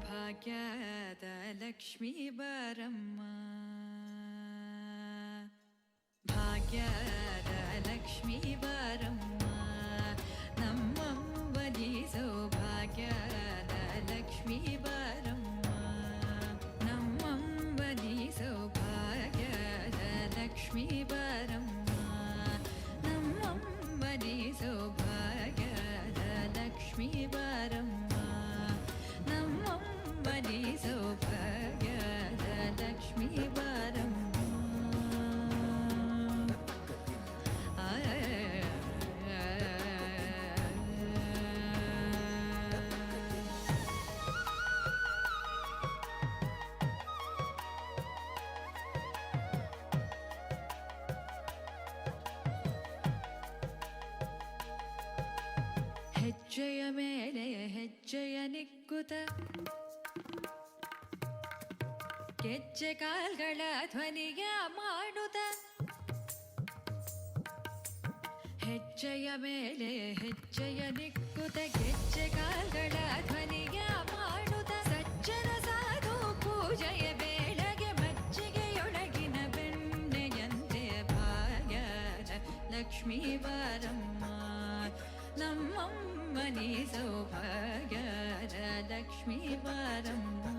ಭಾಗ್ಯದ ಲಕ್ಷ್ಮೀ ಬಾರಮ್ಮ, ಭಾಗ್ಯದ ಲಕ್ಷ್ಮೀ ಬಾರಮ್ಮ, ನಮ್ಮಂಬಲಿ ಸೌಭಾಗ್ಯದ ಲಕ್ಷ್ಮೀ ಬಾರಮ್ಮ, ನಮ್ಮಂಬಲಿ ಸೌಭಾಗ್ಯದ ಲಕ್ಷ್ಮೀ ಬಾರಮ್ಮ, ನಮ್ಮಂಬಲಿ ಸೌಭಾಗ್ಯದ ಲಕ್ಷ್ಮೀ ಬಾರಮ್ಮ, ನಮ್ಮಂಬಲಿ ಸೌಭಾಗ್ಯದ ಲಕ್ಷ್ಮೀ ಬಾರಮ್ಮ. ಹೆಜ್ಜೆಯ ಮೇಲೆ ಹೆಜ್ಜೆಯ ನಿಕ್ಕುತ ಗೆಜ್ಜೆ ಕಾಲ್ಗಳ ಧ್ವನಿಯ ಮಾಡುತ್ತ, ಹೆಜ್ಜೆಯ ಮೇಲೆ ಹೆಜ್ಜೆಯ ನಿಕ್ಕುತ ಗೆಜ್ಜೆ ಕಾಲ್ಗಳ ಧ್ವನಿಯ ಮಾಡುತ್ತ, ಸಜ್ಜನ ಸಾಧು ಪೂಜೆಯ ಬೇಳೆಗೆ ಮಜ್ಜಿಗೆಯೊಳಗಿನ ಬೆಣ್ಣೆಯಂತೆ ಭಾಗ್ಯದ ಲಕ್ಷ್ಮೀ ಬಾರಮ್ಮ, ನಮ್ಮಮ್ಮನಿ ಸೌಭಾಗ್ಯದ ಲಕ್ಷ್ಮೀ ಬಾರಮ್ಮ.